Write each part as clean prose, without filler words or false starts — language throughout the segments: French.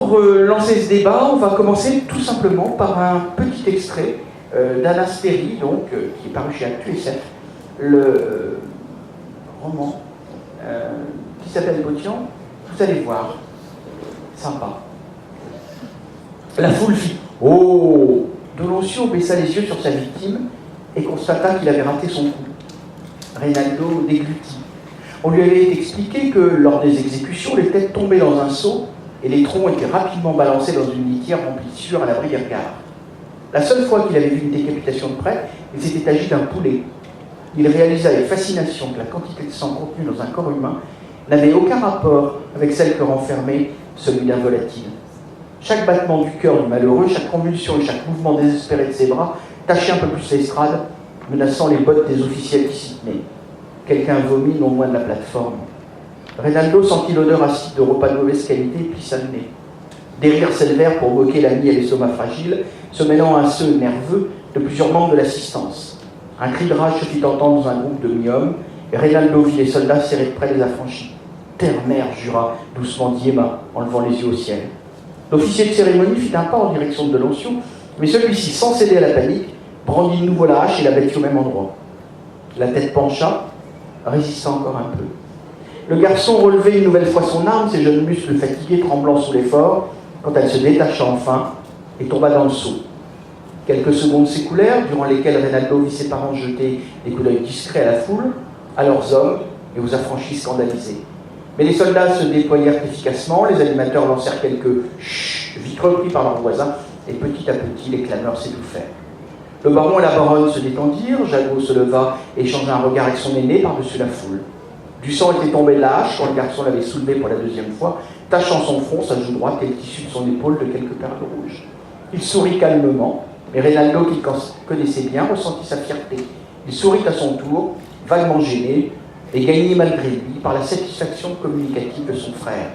pour lancer ce débat, on va commencer tout simplement par un petit extrait d'Anas Perry, donc, qui est paru chez Actu SF, le roman qui s'appelle Botian. Vous allez voir, sympa. La foule fit « Oh !» D'Oloncio baissa les yeux sur sa victime et constata qu'il avait raté son coup. Reynaldo déglutit. On lui avait expliqué que, lors des exécutions, les têtes tombaient dans un seau et les troncs étaient rapidement balancés dans une litière remplie de sueur à l'abri des regards. La seule fois qu'il avait vu une décapitation de près, il s'était agi d'un poulet. Il réalisa avec fascination que la quantité de sang contenue dans un corps humain n'avait aucun rapport avec celle que renfermait celui d'un volatile. Chaque battement du cœur du malheureux, chaque convulsion et chaque mouvement désespéré de ses bras tachaient un peu plus l'estrade, menaçant les bottes des officiels qui s'y tenaient. Quelqu'un vomit non loin de la plateforme. Reynaldo sentit l'odeur acide de repas de mauvaise qualité et plissa le nez. Des rires s'élevèrent pour moquer l'ami à l'estomac fragile, se mêlant à ceux nerveux de plusieurs membres de l'assistance. Un cri de rage se fit entendre dans un groupe de mi-hommes, et Reynaldo vit les soldats serrer de près les affranchis. « Terre-mère » jura doucement Diema, en levant les yeux au ciel. L'officier de cérémonie fit un pas en direction de Deloncio, mais celui-ci, sans céder à la panique, brandit de nouveau la hache et la battit au même endroit. La tête pencha, résista encore un peu. Le garçon relevait une nouvelle fois son arme, ses jeunes muscles fatigués tremblant sous l'effort, quand elle se détacha enfin et tomba dans le seau. Quelques secondes s'écoulèrent, durant lesquelles Reynaldo vit ses parents jeter des coups d'œil discrets à la foule, à leurs hommes et aux affranchis scandalisés. Mais les soldats se déployèrent efficacement, les animateurs lancèrent quelques « chut » vite repris par leurs voisins, et petit à petit les clameurs s'étouffèrent. Le baron et la baronne se détendirent, Jagot se leva et échangea un regard avec son aîné par-dessus la foule. Du sang était tombé de la hache quand le garçon l'avait soulevé pour la deuxième fois, tachant son front, sa joue droite et le tissu de son épaule de quelques perles rouges. Il sourit calmement, mais Reynaldo, qu'il connaissait bien, ressentit sa fierté. Il sourit à son tour, vaguement gêné, et gagné malgré lui par la satisfaction communicative de son frère.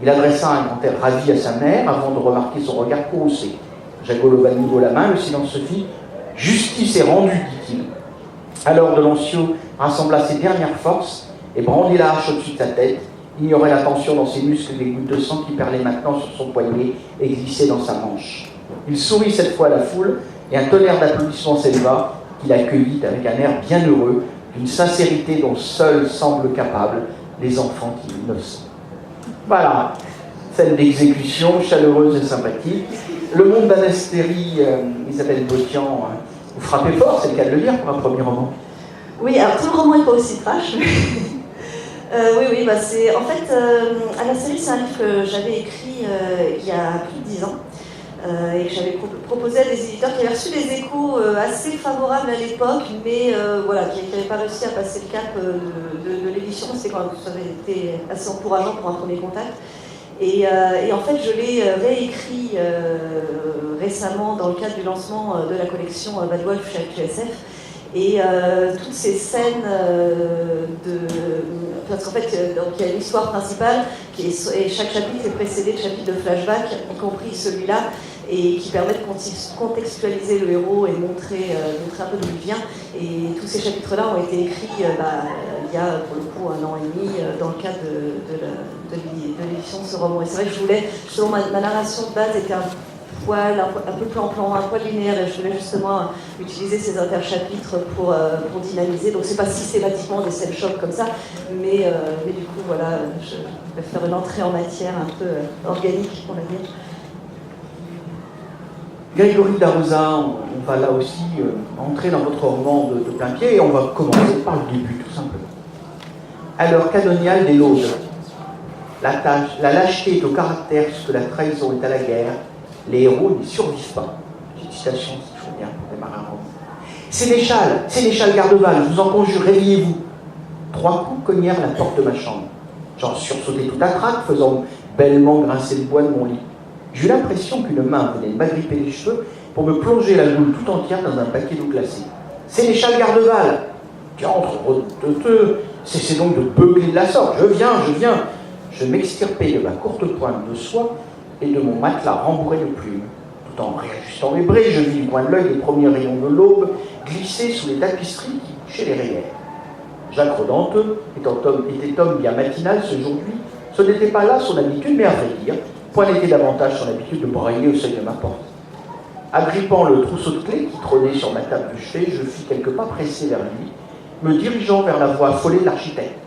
Il adressa un grand air ravi à sa mère avant de remarquer son regard courroucé. Jagot leva de nouveau la main, le silence se fit. « Justice est rendue, dit-il. » Alors Deloncio rassembla ses dernières forces et brandit la hache au-dessus de sa tête, ignorait la tension dans ses muscles des gouttes de sang qui perlaient maintenant sur son poignet et glissaient dans sa manche. Il sourit cette fois à la foule et un tonnerre d'applaudissements s'éleva qu'il accueillit avec un air bien heureux, d'une sincérité dont seuls semblent capables les enfants innocents. Voilà, scène d'exécution chaleureuse et sympathique. Le monde d'Anas Perry, Isabelle Botian, vous frappez fort, c'est le cas de le dire pour un premier roman. Oui, alors tout le roman n'est pas aussi trash. Oui, bah c'est... En fait, Anas Perry, c'est un livre que j'avais écrit il y a plus de 10 ans. Et que j'avais proposé à des éditeurs qui avaient reçu des échos assez favorables à l'époque, mais voilà, qui n'avaient pas réussi à passer le cap de l'édition. Ça avait été assez encourageant pour un premier contact. Et en fait, je l'ai réécrit récemment dans le cadre du lancement de la collection Bad Wolf chez Actu SF. Et toutes ces scènes parce qu'en fait, donc, il y a une histoire principale, et chaque chapitre est précédé de chapitres de flashback, y compris celui-là, et qui permet de contextualiser le héros et montrer un peu d'où il vient. Et tous ces chapitres-là ont été écrits il y a pour le coup 1 an et demi dans le cadre de l'édition de ce roman. Et c'est vrai que je voulais, justement, ma narration de base était un peu plus en plan, un poil linéaire, et je voulais justement utiliser ces interchapitres pour dynamiser. Donc c'est pas systématiquement des scènes chocs comme ça, mais du coup voilà, je vais faire une entrée en matière un peu organique, on va dire. Grégory Darosa, on va là aussi entrer dans votre roman de plein pied, et on va commencer par le début, tout simplement. À l'heure canoniale des laudes, la lâcheté est au caractère ce que la trahison est à la guerre. Les héros n'y survivent pas. Petite citation, c'est toujours bien pour démarrer un roman. Sénéchal Gardeval, je vous en conjure, réveillez-vous. 3 coups cognèrent la porte de ma chambre. J'en sursautai tout à craque, faisant bellement grincer le bois de mon lit. J'eus l'impression qu'une main venait de m'agripper les cheveux pour me plonger la boule tout entière dans un paquet d'eau glacée. Sénéchal Gardeval, diantre, cessez donc de beugler de la sorte. Je viens. Je m'extirpai de ma courte pointe de soie et de mon matelas rembourré de plumes. Tout en réajustant mes bris, je vis du coin de l'œil les premiers rayons de l'aube glisser sous les tapisseries qui bouchaient les rayères. Jacques Rodanteux était homme bien matinal ce jour-là. Ce n'était pas là son habitude, mais à vrai dire, pointait davantage son habitude de brailler au seuil de ma porte. Agrippant le trousseau de clés qui trônait sur ma table de chevet, je fis quelques pas pressés vers lui, me dirigeant vers la voix affolée de l'architecte.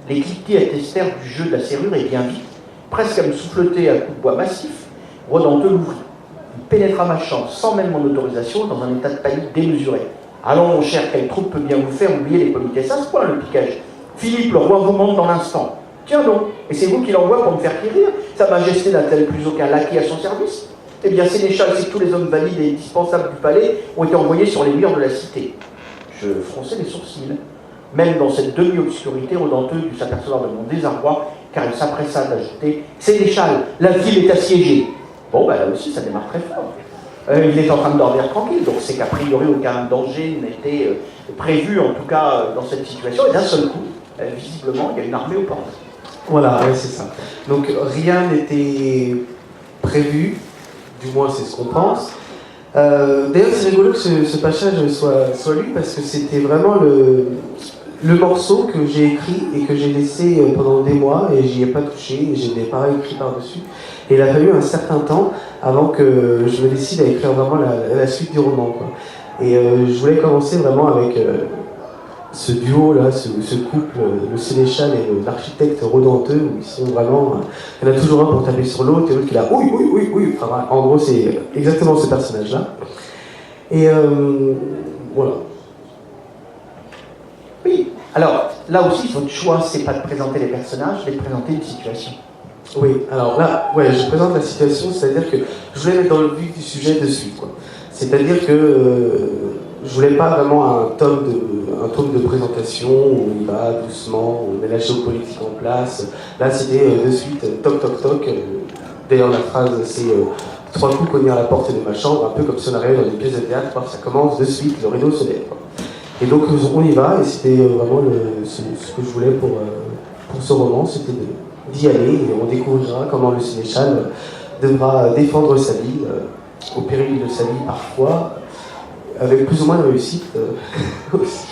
Les cliquetis attestèrent du jeu de la serrure et bien vite, presque à me souffleter à coups de bois massif, Rodanteux l'ouvrit. Il pénétra ma chambre sans même mon autorisation dans un état de panique démesuré. Allons, mon cher, quelle troupe peut bien vous faire oublier les politesses à ce point, le piquage. Philippe, le roi vous monte dans l'instant. Tiens donc, et c'est vous qui l'envoie pour me faire quérir? Sa Majesté n'a-t-elle plus aucun laquais à son service? Eh bien, sénéchal, c'est que tous les hommes valides et indispensables du palais ont été envoyés sur les murs de la cité. Je fronçai les sourcils. Même dans cette demi-obscurité, Rodanteux dut s'apercevoir de mon désarroi, car il s'appressa d'ajouter « Sénéchal, la ville est assiégée !» Bon, ben là aussi, ça démarre très fort. Il est en train de dormir tranquille, donc c'est qu'a priori aucun danger n'était prévu, en tout cas dans cette situation, et d'un seul coup, visiblement, il y a une armée aux portes. Voilà, ouais, c'est ça. Donc rien n'était prévu, du moins c'est ce qu'on pense. D'ailleurs, c'est rigolo que ce passage soit lu, parce que c'était vraiment le morceau que j'ai écrit et que j'ai laissé pendant des mois, et j'y ai pas touché, et je l'ai pas écrit par-dessus. Et il a fallu un certain temps avant que je me décide à écrire vraiment la suite du roman, quoi. Et je voulais commencer vraiment avec ce duo-là, ce couple, le sénéchal et l'architecte Rodanteux, où ils sont vraiment... il y en a toujours un pour taper sur l'autre, et l'autre qui est là, oui. Enfin, en gros, c'est exactement ce personnage-là. Et voilà. Oui, alors, là aussi, votre choix, c'est pas de présenter les personnages, mais de présenter une situation. Oui, alors là, ouais, je présente la situation, c'est-à-dire que je voulais mettre dans le vif du sujet de suite, quoi. C'est-à-dire que je voulais pas vraiment un tome de présentation où il va doucement, on met la géopolitique en place. Là, c'était de suite toc toc toc. D'ailleurs, la phrase, c'est 3 coups cognés à la porte de ma chambre, un peu comme si on arrivait dans une pièce de théâtre, ça commence de suite, le rideau se lève, quoi. Et donc on y va, et c'était vraiment ce que je voulais pour ce roman, c'était d'y aller, et on découvrira comment le sénéchal devra défendre sa vie, au péril de sa vie parfois, avec plus ou moins de réussite aussi.